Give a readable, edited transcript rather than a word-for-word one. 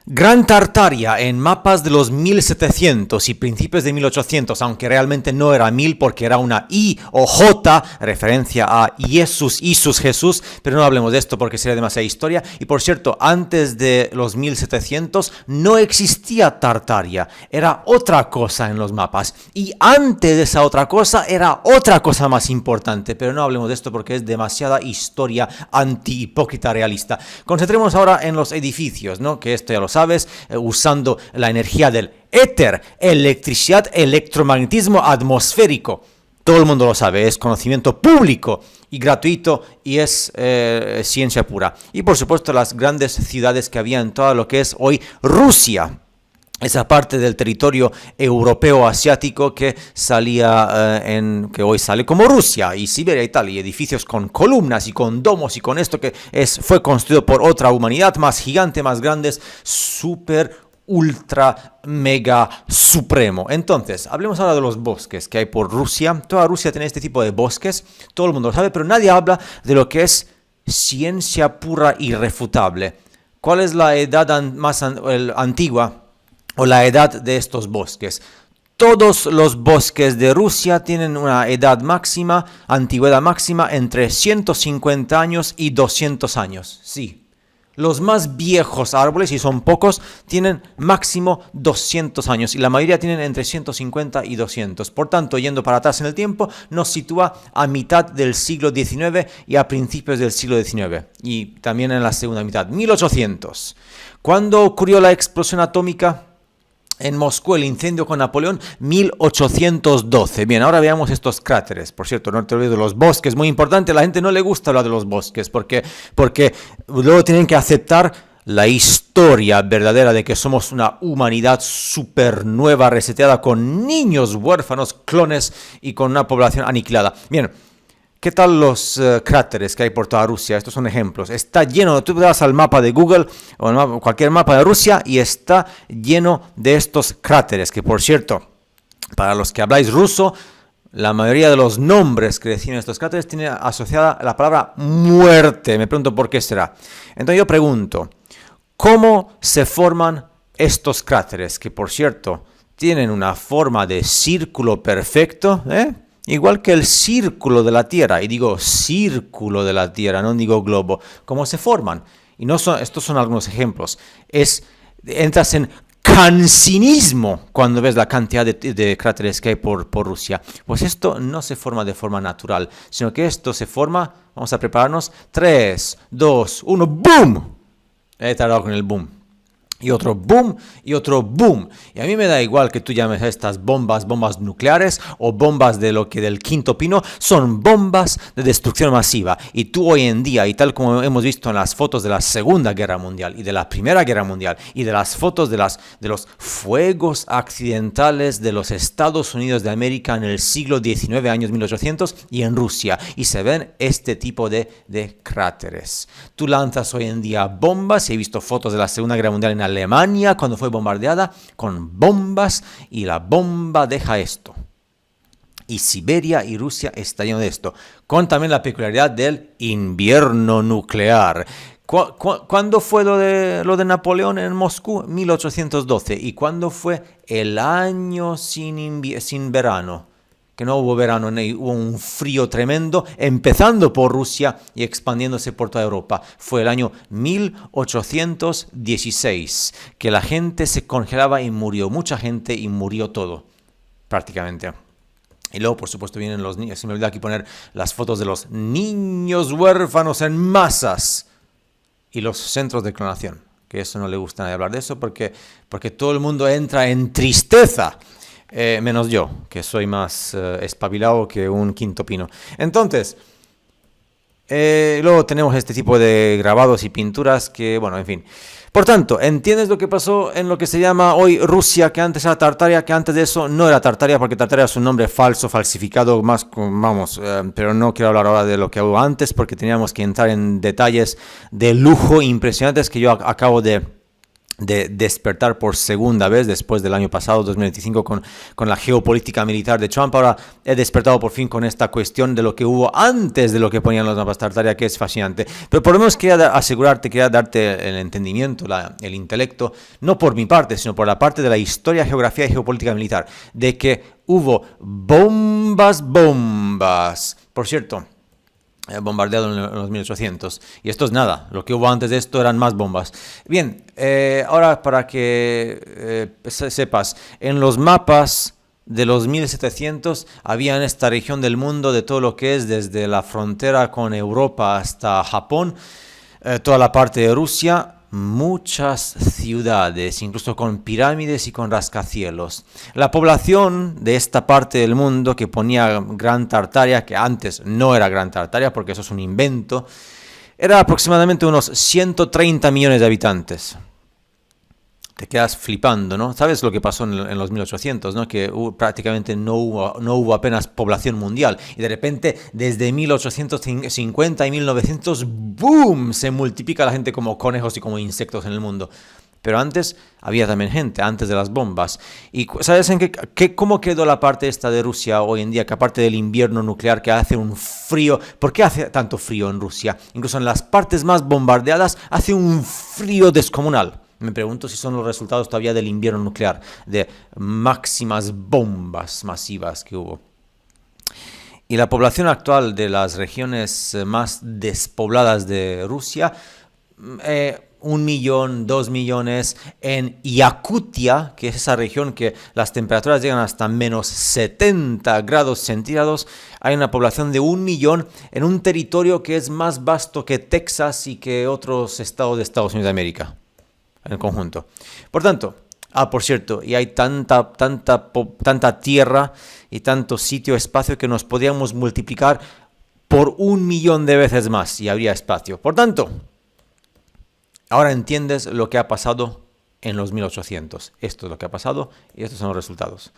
Gran Tartaria en mapas de los 1700 y principios de 1800, aunque realmente no era 1000 porque era una I o J, referencia a Jesús, Jesús, pero no hablemos de esto porque sería demasiada historia. Y por cierto, antes de los 1700 no existía Tartaria, era otra cosa en los mapas. Y antes de esa otra cosa era otra cosa más importante, pero no hablemos de esto porque es demasiada historia anti-hipócrita realista. Concentrémonos ahora en los edificios, ¿no? Que esto ya lo sabes, usando la energía del éter, electricidad, electromagnetismo atmosférico. Todo el mundo lo sabe, es conocimiento público y gratuito y es ciencia pura. Y por supuesto las grandes ciudades que había en todo lo que es hoy Rusia. Esa parte del territorio europeo asiático que salía que hoy sale como Rusia y Siberia y tal, y edificios con columnas y con domos y con esto que fue construido por otra humanidad más gigante, más grandes, súper ultra mega supremo. Entonces, hablemos ahora de los bosques que hay por Rusia. Toda Rusia tiene este tipo de bosques, todo el mundo lo sabe, pero nadie habla de lo que es ciencia pura irrefutable. ¿Cuál es la edad más antigua? O la edad de estos bosques. Todos los bosques de Rusia tienen una edad máxima, antigüedad máxima, entre 150 años y 200 años. Sí. Los más viejos árboles, y son pocos, tienen máximo 200 años y la mayoría tienen entre 150 y 200. Por tanto, yendo para atrás en el tiempo, nos sitúa a mitad del siglo XIX y a principios del siglo XIX. Y también en la segunda mitad, 1800. ¿Cuándo ocurrió la explosión atómica? En Moscú, el incendio con Napoleón, 1812. Bien, ahora veamos estos cráteres. Por cierto, no te olvides de los bosques, muy importante. A la gente no le gusta hablar de los bosques porque luego tienen que aceptar la historia verdadera de que somos una humanidad súper nueva, reseteada, con niños huérfanos, clones y con una población aniquilada. Bien. ¿Qué tal los cráteres que hay por toda Rusia? Estos son ejemplos. Está lleno, tú vas al mapa de Google o cualquier mapa de Rusia y está lleno de estos cráteres. Que por cierto, para los que habláis ruso, la mayoría de los nombres que deciden estos cráteres tiene asociada la palabra muerte. Me pregunto por qué será. Entonces yo pregunto, ¿cómo se forman estos cráteres? Que por cierto, tienen una forma de círculo perfecto, igual que el círculo de la Tierra, y digo círculo de la Tierra, no digo globo. ¿Cómo se forman? Y estos son algunos ejemplos. Entras en cansinismo cuando ves la cantidad de cráteres que hay por Rusia. Pues esto no se forma de forma natural, sino que esto se forma, vamos a prepararnos, 3, 2, 1, ¡boom! He tardado con el boom. Y otro boom, y otro boom. Y a mí me da igual que tú llames a estas bombas nucleares o bombas del quinto pino. Son bombas de destrucción masiva. Y tú hoy en día, y tal como hemos visto en las fotos de la Segunda Guerra Mundial y de la Primera Guerra Mundial y de las fotos de los fuegos accidentales de los Estados Unidos de América en el siglo XIX, años 1800, y en Rusia. Y se ven este tipo de cráteres. Tú lanzas hoy en día bombas, y he visto fotos de la Segunda Guerra Mundial en Alemania cuando fue bombardeada con bombas y la bomba deja esto. Y Siberia y Rusia está lleno de esto, con también la peculiaridad del invierno nuclear. ¿Cuándo fue lo de Napoleón en Moscú? 1812. ¿Y cuándo fue el año sin verano? Que no hubo verano, hubo un frío tremendo, empezando por Rusia y expandiéndose por toda Europa. Fue el año 1816, que la gente se congelaba y murió. Mucha gente y murió todo, prácticamente. Y luego, por supuesto, vienen los niños. Se me olvidó aquí poner las fotos de los niños huérfanos en masas y los centros de clonación. Que eso no le gusta a nadie hablar de eso porque todo el mundo entra en tristeza. Menos yo, que soy más espabilado que un quinto pino. Entonces, luego tenemos este tipo de grabados y pinturas que, bueno, en fin. Por tanto, ¿entiendes lo que pasó en lo que se llama hoy Rusia, que antes era Tartaria, que antes de eso no era Tartaria, porque Tartaria es un nombre falso, falsificado, pero no quiero hablar ahora de lo que hubo antes, porque teníamos que entrar en detalles de lujo impresionantes que yo acabo de de despertar por segunda vez después del año pasado, 2025, con la geopolítica militar de Trump. Ahora he despertado por fin con esta cuestión de lo que hubo antes de lo que ponían los mapas Tartaria, que es fascinante. Pero por lo menos quería darte el entendimiento, el intelecto, no por mi parte, sino por la parte de la historia, geografía y geopolítica militar, de que hubo bombas. Por cierto, bombardeado en los 1800. Y esto es nada. Lo que hubo antes de esto eran más bombas. Bien, ahora para que sepas, en los mapas de los 1700 había en esta región del mundo, de todo lo que es desde la frontera con Europa hasta Japón, toda la parte de Rusia, muchas ciudades, incluso con pirámides y con rascacielos. La población de esta parte del mundo que ponía Gran Tartaria, que antes no era Gran Tartaria porque eso es un invento, era aproximadamente unos 130 millones de habitantes. Te quedas flipando, ¿no? ¿Sabes lo que pasó en los 1800, ¿no? Que prácticamente no hubo apenas población mundial. Y de repente, desde 1850 y 1900, ¡boom! Se multiplica la gente como conejos y como insectos en el mundo. Pero antes había también gente, antes de las bombas. ¿Y sabes cómo quedó la parte esta de Rusia hoy en día? Que aparte del invierno nuclear que hace un frío... ¿Por qué hace tanto frío en Rusia? Incluso en las partes más bombardeadas hace un frío descomunal. Me pregunto si son los resultados todavía del invierno nuclear, de máximas bombas masivas que hubo. Y la población actual de las regiones más despobladas de Rusia, 1 millón, 2 millones. En Yakutia, que es esa región que las temperaturas llegan hasta menos 70 grados centígrados, hay una población de 1 millón en un territorio que es más vasto que Texas y que otros estados de Estados Unidos de América en el conjunto. Por tanto, por cierto, y hay tanta tierra y tanto sitio, espacio, que nos podríamos multiplicar por 1 millón de veces más y habría espacio. Por tanto, ahora entiendes lo que ha pasado en los 1800. Esto es lo que ha pasado y estos son los resultados.